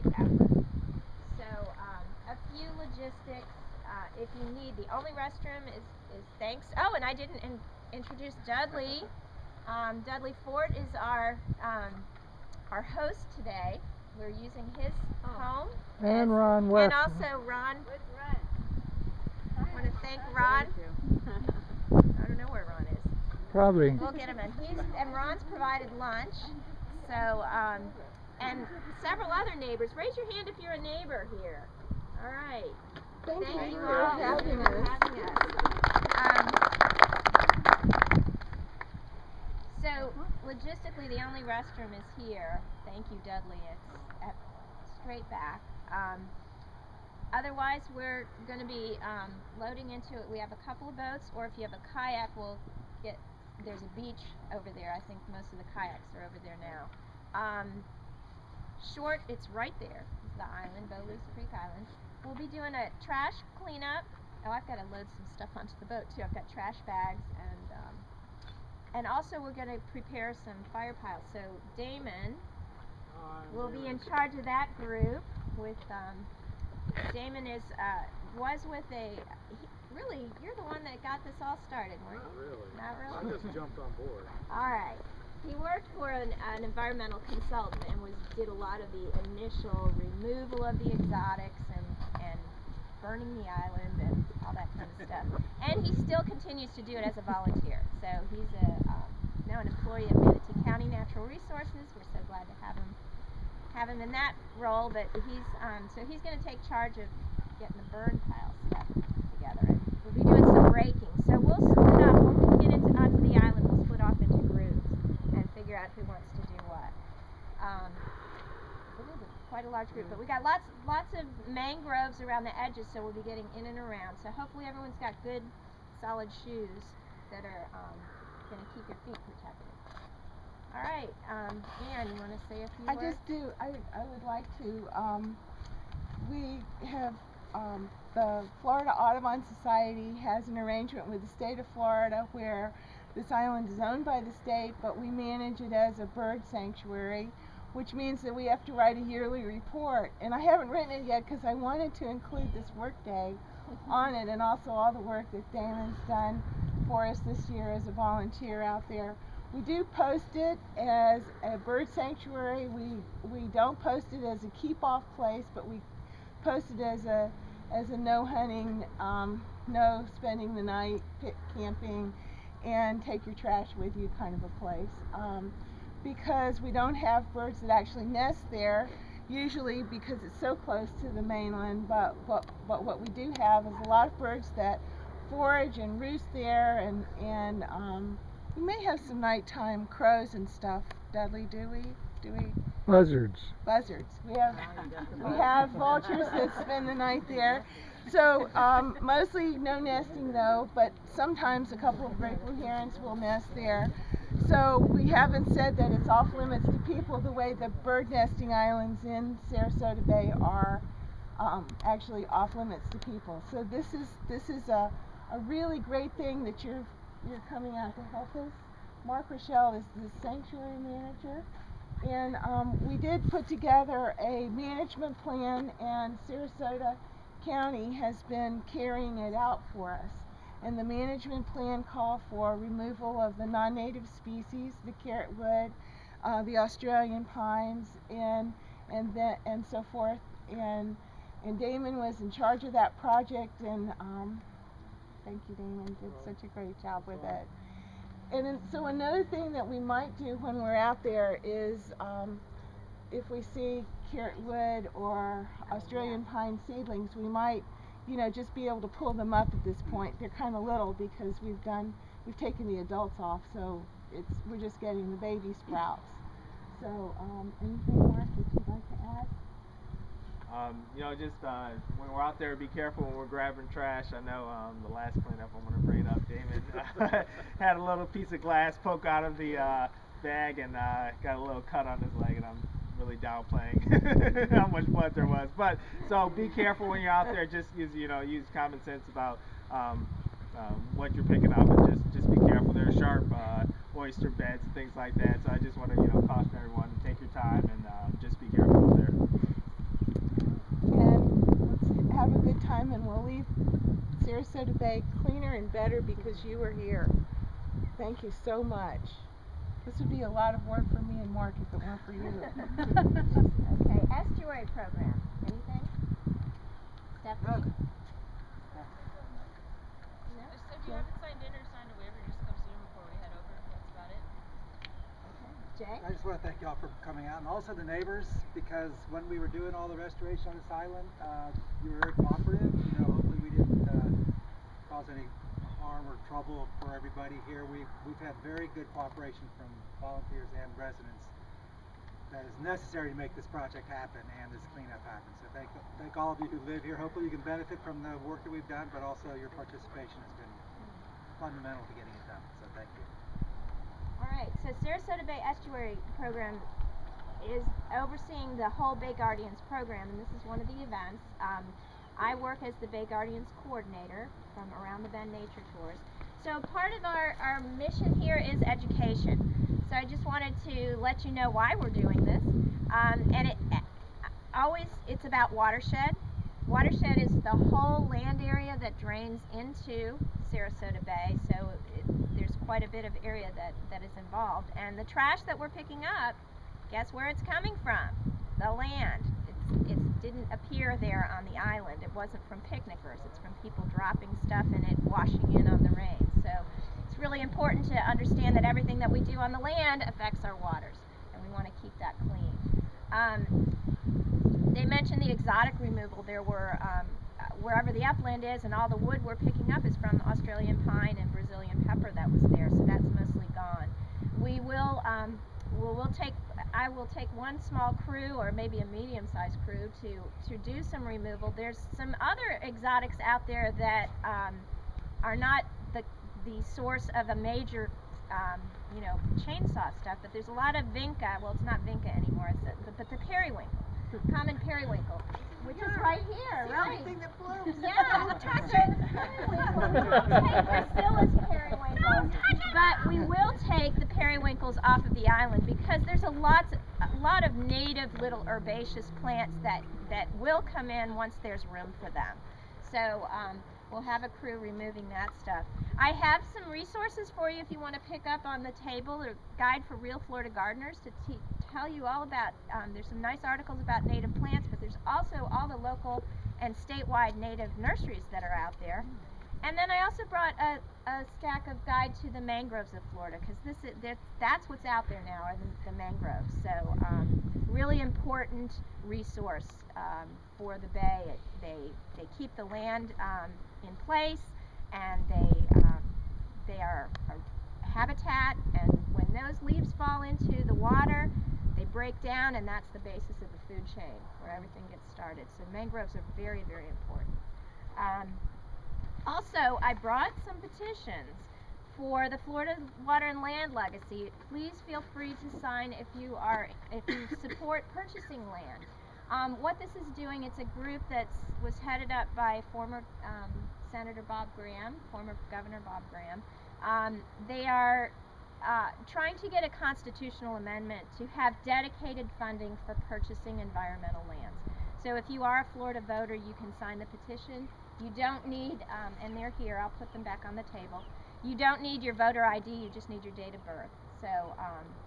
effort. So a few logistics. If you need, the only restroom is thanks. Oh, and I didn't introduce Dudley. Dudley Ford is our host today. We're using his home. And Ron West. And also Ron. I want to thank Ron. I don't know where Ron is. Probably. We'll get him in. And Ron's provided lunch. So, and several other neighbors. Raise your hand if you're a neighbor here. All right. Thank you all for having us. So, logistically, the only restroom is here. Thank you, Dudley. It's at straight back. Otherwise, we're going to be loading into it. We have a couple of boats, or if you have a kayak, there's a beach over there. I think most of the kayaks are over there now. Short, it's right there. It's the island, Bowlee Creek Island. We'll be doing a trash cleanup. Oh, I've got to load some stuff onto the boat too. I've got trash bags and also we're going to prepare some fire piles. So Damon will be in charge of that group. With Damon was with really, you're the one that got this all started, weren't you? Not really. Not really? I just jumped on board. All right. He worked for an environmental consultant and did a lot of the initial removal of the exotics and burning the island and all that kind of stuff. And he still continues to do it as a volunteer. So he's now an employee of Manatee County Natural Resources. We're so glad to have him in that role. But he's going to take charge of getting the burn pile stuff together. And we'll be doing some raking. So we'll split up when we get onto the island. We'll split off into groups and figure out who wants to do what. It is quite a large group, but we got lots of mangroves around the edges, so we'll be getting in and around. So hopefully everyone's got good, solid shoes that are going to keep your feet protected. All right, Ann, you want to say a few words? I just do. I would like to. We have the Florida Audubon Society has an arrangement with the state of Florida where this island is owned by the state, but we manage it as a bird sanctuary, which means that we have to write a yearly report. And I haven't written it yet because I wanted to include this work day on it and also all the work that Damon's done for us this year as a volunteer out there. We do post it as a bird sanctuary. We don't post it as a keep-off place, but we post it as a no hunting, no spending the night, camping, and take your trash with you kind of a place. Because we don't have birds that actually nest there, usually because it's so close to the mainland, but what we do have is a lot of birds that forage and roost there, and we may have some nighttime crows and stuff. Dudley, do we? Buzzards. Buzzards. We have vultures that spend the night there. So mostly no nesting though, but sometimes a couple of great blue herons will nest there. So we haven't said that it's off limits to people the way the bird nesting islands in Sarasota Bay are actually off limits to people. So this is a really great thing that you're coming out to help us. Mark Rochelle is the sanctuary manager, and we did put together a management plan, and Sarasota County has been carrying it out for us. And the management plan called for removal of the non-native species, the carrotwood, the Australian pines, and so forth. And Damon was in charge of that project, and thank you, Damon, did such a great job with it. And so another thing that we might do when we're out there is if we see carrotwood or Australian pine seedlings, we might, just be able to pull them up at this point. They're kind of little because we've taken the adults off, so we're just getting the baby sprouts. So anything, Mark, that you'd like to add? When we're out there, be careful when we're grabbing trash. I know the last cleanup, I'm going to bring it up, Damon had a little piece of glass poke out of the bag and got a little cut on his leg, and I'm really downplaying how much blood there was. But so be careful when you're out there. Just use common sense about what you're picking up, and just be careful. There are sharp oyster beds and things like that. So I just want to caution everyone to take your time and just be careful out there. Sarasota Bay cleaner and better because you were here. Thank you so much. This would be a lot of work for me and Mark if it weren't for you. Okay, estuary program. Anything? Stephanie? No? Just if you haven't signed in or signed a waiver, just come see them before we head over. That's about it. Jay? I just want to thank y'all for coming out, and also the neighbors, because when we were doing all the restoration on this island, you were very cooperative. You know, hopefully we didn't cause any harm or trouble for everybody here. We've had very good cooperation from volunteers and residents that is necessary to make this project happen and this cleanup happen. So thank all of you who live here. Hopefully you can benefit from the work that we've done, but also your participation has been fundamental to getting it done. So thank you. Alright, so Sarasota Bay Estuary Program is overseeing the whole Bay Guardians program, and this is one of the events. I work as the Bay Guardians coordinator from Around the Bend Nature Tours. So part of our mission here is education. So I just wanted to let you know why we're doing this. And it's about watershed. Watershed is the whole land area that drains into Sarasota Bay, so there's quite a bit of area that is involved. And the trash that we're picking up, guess where it's coming from? The land. It didn't appear there on the island. It wasn't from picnickers. It's from people dropping stuff and it washing in on the rain. So it's really important to understand that everything that we do on the land affects our waters, and we want to keep that clean. They mentioned the exotic removal. There were, wherever the upland is, and all the wood we're picking up is from Australian pine and Brazilian pepper that was there, so that's mostly gone. We will, I will take one small crew, or maybe a medium-sized crew, to do some removal. There's some other exotics out there that are not the source of a major, chainsaw stuff, but there's a lot of vinca. Well, it's not vinca anymore, but the periwinkle. Common periwinkle, which is right here, right? Everything that blooms. Yeah, don't touch it. We will take Priscilla's periwinkles, but we will take the periwinkles off of the island because there's a lot of native little herbaceous plants that will come in once there's room for them. So we'll have a crew removing that stuff. I have some resources for you if you want to pick up on the table, a guide for real Florida gardeners to tell you all about, there's some nice articles about native plants, but there's also all the local and statewide native nurseries that are out there. And then I also brought a stack of guide to the mangroves of Florida, because that's what's out there now, are the mangroves. So really important resource for the bay. They keep the land in place, and they are a habitat, and when those leaves fall into the water, they break down, and that's the basis of the food chain where everything gets started. So mangroves are very, very important. Also, I brought some petitions for the Florida Water and Land Legacy. Please feel free to sign if you support purchasing land. What this is doing, it's a group that was headed up by former Senator Bob Graham, former Governor Bob Graham. They are trying to get a constitutional amendment to have dedicated funding for purchasing environmental lands. So if you are a Florida voter, you can sign the petition. You don't need, and they're here, I'll put them back on the table. You don't need your voter ID, you just need your date of birth. So,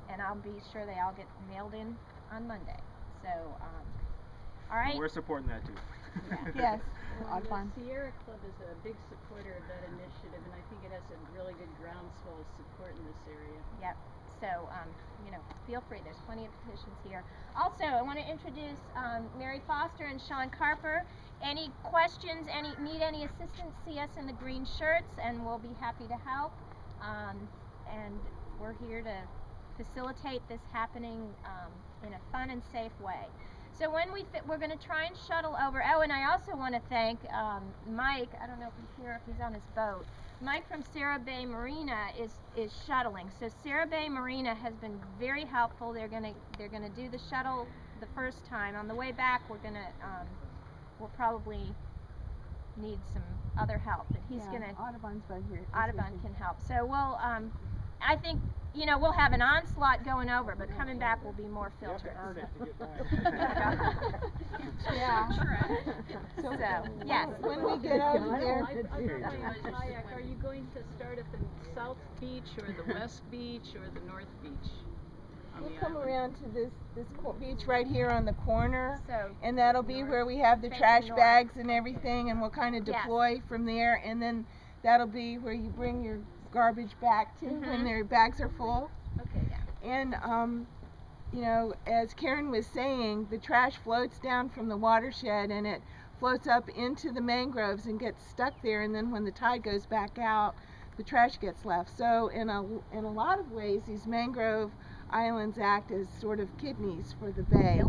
and I'll be sure they all get mailed in on Monday. So, all right. We're supporting that too. Yeah. Yes. Audubon. The Sierra Club is a big supporter of that initiative, and I think it has a really good groundswell of support in this area. Yep. So, feel free. There's plenty of petitions here. Also, I want to introduce Mary Foster and Sean Carper. Any questions, need any assistance, see us in the green shirts, and we'll be happy to help. And we're here to facilitate this happening in a fun and safe way. So when we're going to try and shuttle over. Oh, and I also want to thank Mike. I don't know if he's here, if he's on his boat. Mike from Sarasota Bay Marina is shuttling. So Sarasota Bay Marina has been very helpful. They're gonna do the shuttle the first time. On the way back, we'll probably need some other help, but he's gonna. Audubon's been here. Audubon can help. So we'll. I think you know, we'll have an onslaught going over, but coming back will be more filtered. Yeah. So, yes. When we get over there, I thought you were a kayak. Are you going to start at the South Beach or the West Beach or the North Beach? we'll come around to this beach right here on the corner, So, and that'll be where we have the Facing trash north. bags and everything, and we'll kind of Yes. deploy from there, and then that'll be where you bring your garbage back to when their bags are full. Okay. And you know, as Karen was saying, the trash floats down from the watershed and it floats up into the mangroves and gets stuck there, and then when the tide goes back out, the trash gets left. So in a lot of ways, these mangrove islands act as sort of kidneys for the bay.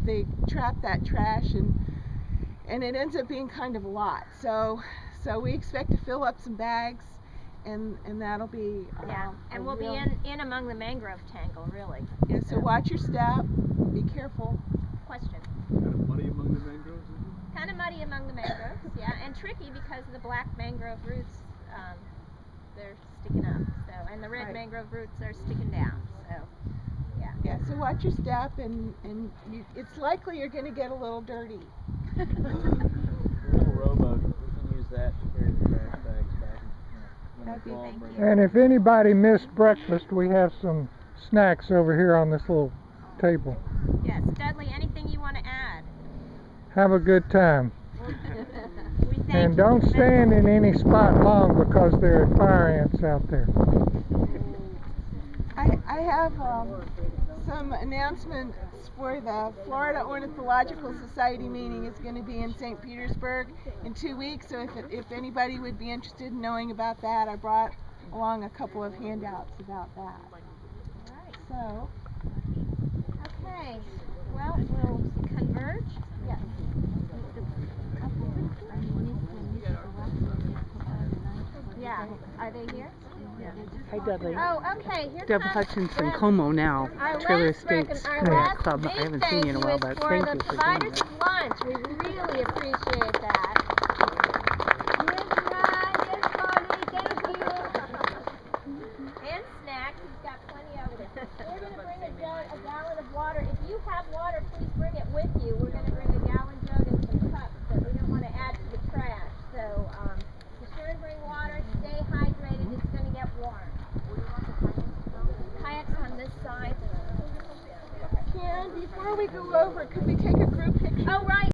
They trap that trash, and it ends up being kind of a lot. So we expect to fill up some bags, and that'll be and we'll be in among the mangrove tangle, really. Yeah, so watch your step, be careful. Question. Kind of muddy among the mangroves, is it? Kind of muddy among the mangroves, yeah, and tricky because of the black mangrove roots. They're sticking up, so, and the red mangrove roots are sticking down, so, Yeah, so watch your step, and it's likely you're going to get a little dirty. Little rowboat, we can use that to carry the trash bags back. That'd be thank you. And if anybody missed breakfast, we have some snacks over here on this little table. Yes, Dudley, anything you want to add? Have a good time. We thank And you don't tremendously. stand in any spot long because there are fire ants out there. I have some announcements for the Florida Ornithological Society meeting. It's going to be in St. Petersburg in 2 weeks, so if anybody would be interested in knowing about that, I brought along a couple of handouts about that. Alright. So, Okay, well, we'll converge. Yes. Yeah, are they here? Hi Dudley. Oh, okay, here Deb comes Hutchinson, the- Como now, Our Trailer last Estates our last Club. I big haven't seen you in a while, thank but you is thank for you the for doing providers that. of lunch. We really appreciate that.